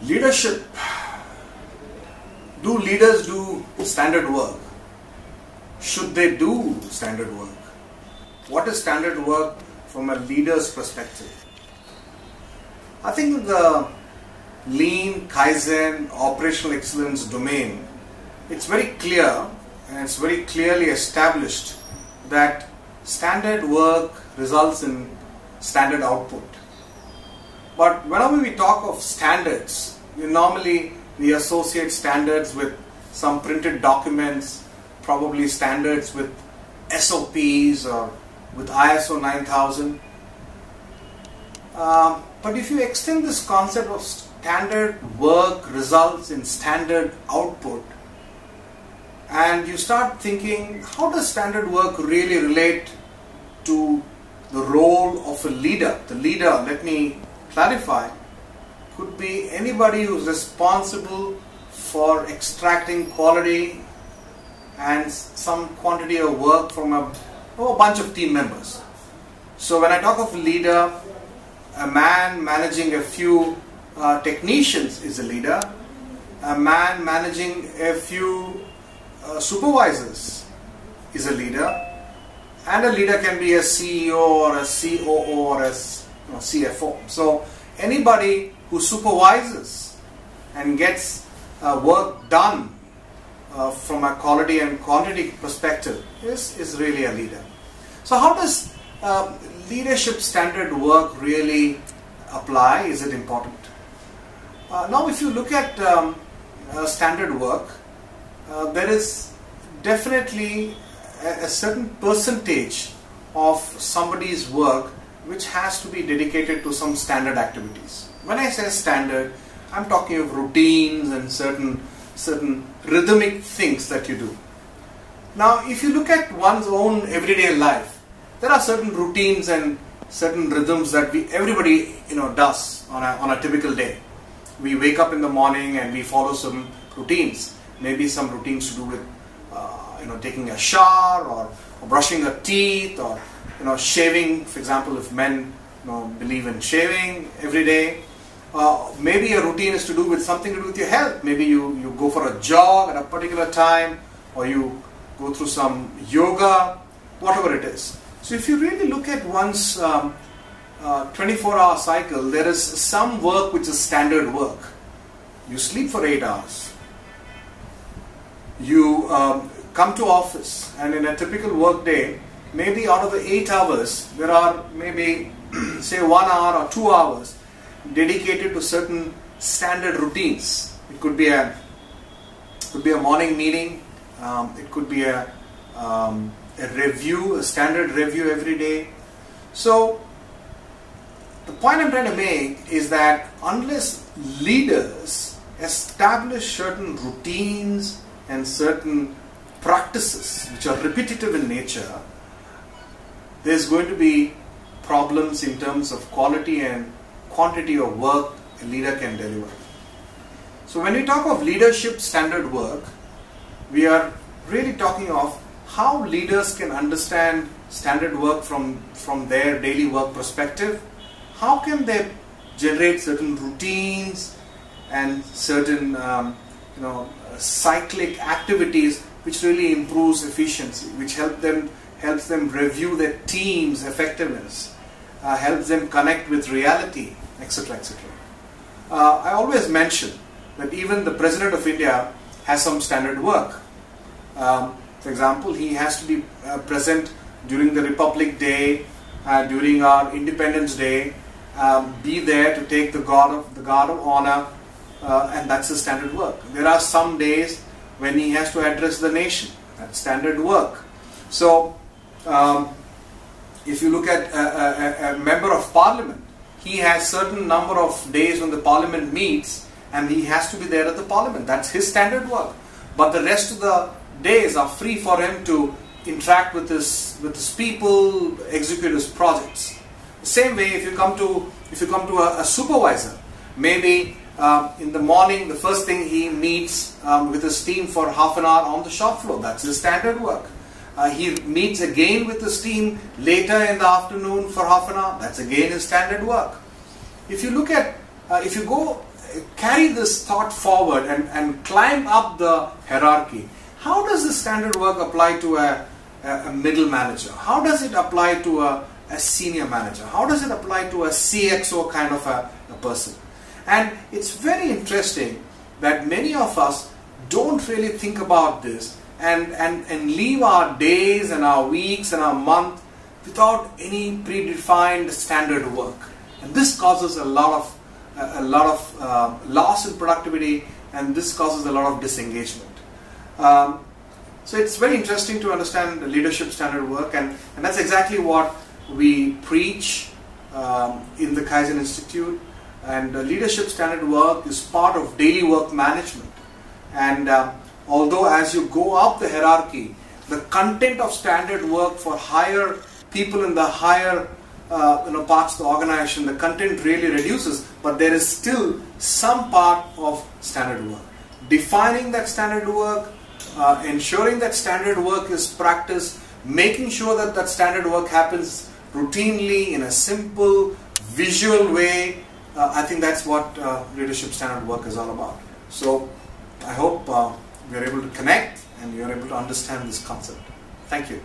Leadership. Do leaders do standard work? Should they do standard work? What is standard work from a leader's perspective? I think in the lean, Kaizen, operational excellence domain, it's very clear and it's very clearly established that standard work results in standard output. But whenever we talk of standards, we associate standards with some printed documents, probably standards with SOPs or with ISO 9000. But if you extend this concept of standard work results in standard output, and you start thinking, how does standard work really relate to the role of a leader? The leader, let me clarify, could be anybody who's responsible for extracting quality and some quantity of work from a bunch of team members. So when I talk of a leader, a man managing a few technicians is a leader. A man managing a few supervisors is a leader. And a leader can be a CEO or a COO or a CFO. So anybody who supervises and gets work done from a quality and quantity perspective is really a leader. So how does leadership standard work really apply? Is it important? Now if you look at standard work, there is definitely a certain percentage of somebody's work which has to be dedicated to some standard activities. When I say standard, I'm talking of routines and certain rhythmic things that you do. Now if you look at one's own everyday life, there are certain routines and certain rhythms that everybody does on a typical day. We wake up in the morning and we follow some routines. Maybe some routines to do with taking a shower or brushing your teeth or shaving. For example, if men believe in shaving every day, maybe a routine is to do with something to do with your health. Maybe you go for a jog at a particular time, or you go through some yoga, whatever it is. So if you really look at one's 24-hour cycle, there is some work which is standard work. You sleep for 8 hours. You come to office, and in a typical work day, maybe out of the 8 hours, there are maybe say 1 hour or 2 hours dedicated to certain standard routines. It could be a morning meeting. It could be a review, a standard review every day. So the point I'm trying to make is that unless leaders establish certain routines and certain practices which are repetitive in nature, there's going to be problems in terms of quality and quantity of work a leader can deliver. So when we talk of leadership standard work, we are really talking of how leaders can understand standard work from their daily work perspective. How can they generate certain routines and certain cyclic activities which really improves efficiency, which helps them review their team's effectiveness, helps them connect with reality, etc., etc. I always mention that even the President of India has some standard work. For example, he has to be present during the Republic Day, during our Independence Day, be there to take the guard of honor, and that's the standard work. There are some days when he has to address the nation. That's standard work. So, if you look at a member of parliament, he has certain number of days when the parliament meets, and he has to be there at the parliament. That's his standard work. But the rest of the days are free for him to interact with his people, execute his projects. The same way, if you come to a supervisor, maybe in the morning, the first thing he meets with his team for half an hour on the shop floor. That's his standard work. He meets again with his team later in the afternoon for half an hour. That's again his standard work. If you look at if you go carry this thought forward and climb up the hierarchy, how does the standard work apply to a middle manager? How does it apply to a senior manager? How does it apply to a CXO kind of a person? And it's very interesting that many of us don't really think about this and leave our days and our weeks and our month without any predefined standard work. And this causes a lot of loss in productivity, and this causes a lot of disengagement. So it's very interesting to understand the leadership standard work, and that's exactly what we preach in the Kaizen Institute. And leadership standard work is part of daily work management. And although as you go up the hierarchy, the content of standard work for higher people in the higher parts of the organization, the content really reduces, but there is still some part of standard work. Defining that standard work, ensuring that standard work is practiced, making sure that that standard work happens routinely in a simple, visual way. I think that's what leadership standard work is all about. So I hope we are able to connect and you are able to understand this concept. Thank you.